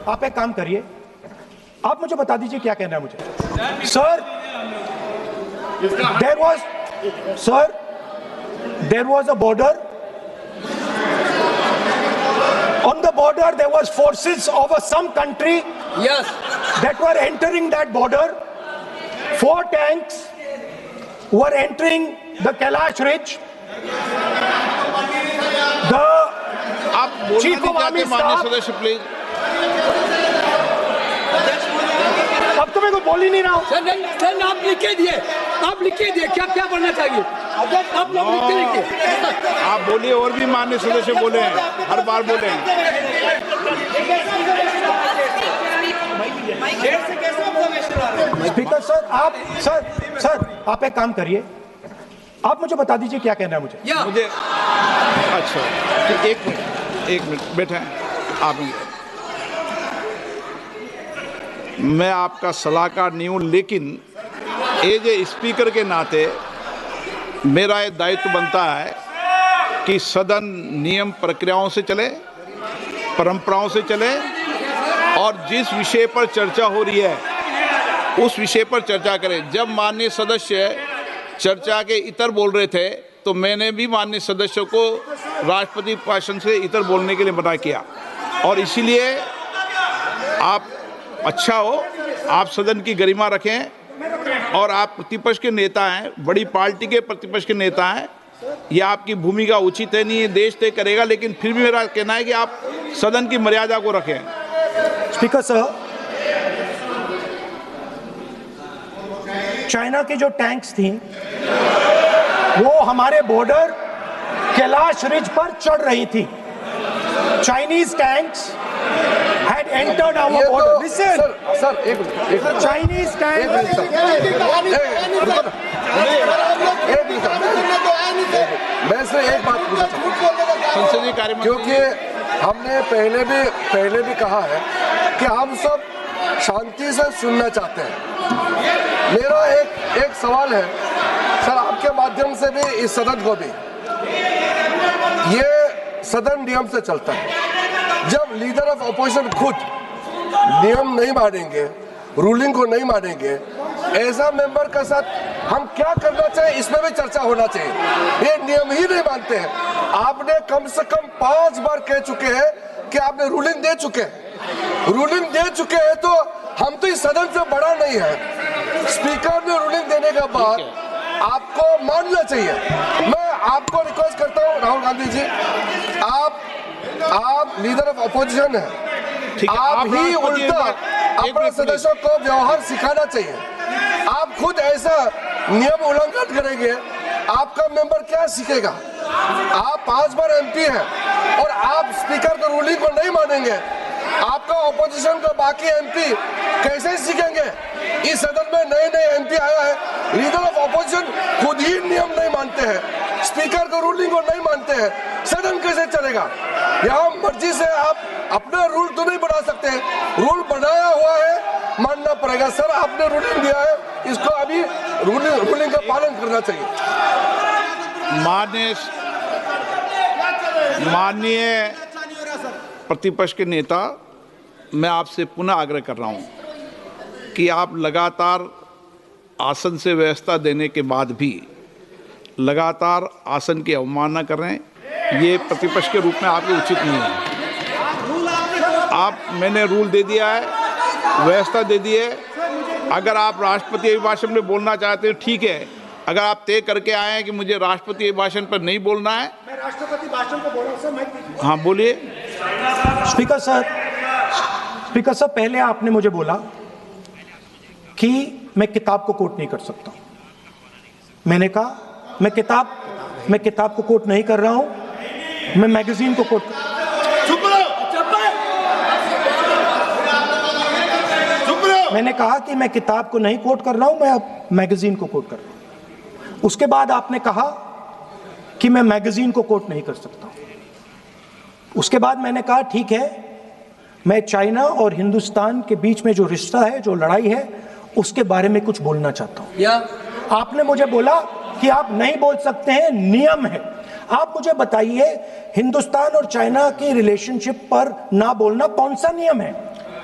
आप एक काम करिए, आप मुझे बता दीजिए क्या कहना है मुझे। Sir, there was a border. On the border, there was forces of some country that were entering that border. 4 tanks were entering the Kailash Ridge. The chief of army staff. Please. अब तो मैं कुछ बोल ही नहीं रहा हूँ। Sir आप लिख के दिए, क्या क्या बोलना चाहिए आप लोग लिख के लिखिए। आप बोलिए, और भी माननीय सदस्य बोले हैं, हर बार बोले हैं। स्पीकर सर, आप एक काम करिए, आप मुझे बता दीजिए क्या कहना है मुझे। अच्छा, एक मिनट बैठे आप। मैं आपका सलाहकार नहीं हूँ, लेकिन एज ए स्पीकर के नाते मेरा ये दायित्व बनता है कि सदन नियम प्रक्रियाओं से चले, परंपराओं से चले, और जिस विषय पर चर्चा हो रही है उस विषय पर चर्चा करें। जब माननीय सदस्य चर्चा के इतर बोल रहे थे तो मैंने भी माननीय सदस्यों को राष्ट्रपति भाषण से इतर बोलने के लिए मना किया, और इसीलिए आप अच्छा हो, आप सदन की गरिमा रखें, और आप प्रतिपक्ष के नेता हैं, बड़ी पार्टी के प्रतिपक्ष के नेता हैं, ये आपकी भूमिका उचित है, नहीं ये देश तय करेगा, लेकिन फिर भी मेरा कहना है कि आप सदन की मर्यादा को रखें। स्पीकर साहब, चाइना की जो टैंक्स थी वो हमारे बॉर्डर कैलाश रिज पर चढ़ रही थी। Chinese tanks had entered our border. Listen, sir एक Chinese tanks. मैं से एक बात पूछना चाहूँगा, संसदीय कार्य मंत्री, क्योंकि हमने पहले भी कहा है कि हम सब शांति से सुनना चाहते हैं। मेरा एक सवाल है सर, आपके माध्यम से भी इस सदन को भी, ये सदन नियम से चलता है। जब लीडर ऑफ अपोजिशन खुद नियम नहीं मानेंगे, रूलिंग को नहीं मानेंगे, ऐसा मेंबर के साथ हम क्या करना चाहिए, इसमें भी चर्चा होना चाहिए। ये नियम ही नहीं मानते हैं। आपने कम से कम 5 बार कह चुके हैं कि आपने रूलिंग दे चुके हैं, तो हम तो इस सदन से बड़ा नहीं है। स्पीकर ने रूलिंग देने के बाद आपको मानना चाहिए। मैं आपको रिक्वेस्ट करता हूँ राहुल गांधी जी, आप लीडर ऑफ अपोजिशन है, आप ही उल्टा अपने सदस्यों को व्यवहार सिखाना चाहिए। आप खुद ऐसा नियम उल्लंघन करेंगे, आपका मेंबर क्या सीखेगा। आप 5 बार एमपी हैं और आप स्पीकर के रूलिंग को नहीं मानेंगे, आपका ऑपोजिशन का बाकी एमपी कैसे सीखेंगे। इस सदन में नए एमपी आया है, लीडर ऑफ ऑपोजिशन खुद ही नियम नहीं मानते हैं, स्पीकर के रूलिंग को नहीं मानते हैं, सदन कैसे चलेगा। यहाँ मर्जी से आप अपना रूल तो नहीं बना सकते, रूल बनाया हुआ है, मानना पड़ेगा। सर, आपने रूलिंग दिया है, इसको अभी रूलिंग का पालन करना चाहिए। माननीय प्रतिपक्ष के नेता, मैं आपसे पुनः आग्रह कर रहा हूं कि आप लगातार आसन से व्यवस्था देने के बाद भी लगातार आसन की अवमानना कर रहे हैं। ये प्रतिपक्ष के रूप में आपके उचित नहीं है। मैंने रूल दे दिया है, व्यवस्था दे दी है। अगर आप राष्ट्रपति अभिभाषण में बोलना चाहते हैं ठीक है, अगर आप तय करके आए हैं कि मुझे राष्ट्रपति अभिभाषण पर नहीं बोलना है। मैं राष्ट्रपति भाषण को बोल रहा हूं सर, मैं हाँ बोलिए। स्पीकर साहब, पहले आपने मुझे बोला कि मैं किताब को कोट नहीं कर सकता। मैंने कहा मैं किताब को कोट नहीं कर रहा हूं, मैं मैगजीन को कोट। मैंने कहा कि मैं किताब को नहीं कोट कर रहा हूं, मैं अब मैगजीन को कोट कर रहा हूं। उसके बाद आपने कहा कि मैं मैगजीन को कोट नहीं कर सकता। उसके बाद मैंने कहा ठीक है, मैं चाइना और हिंदुस्तान के बीच में जो रिश्ता है, जो लड़ाई है, उसके बारे में कुछ बोलना चाहता हूं। आपने मुझे बोला कि आप नहीं बोल सकते हैं, नियम है। आप मुझे बताइए, हिंदुस्तान और चाइना की रिलेशनशिप पर ना बोलना कौन सा नियम है?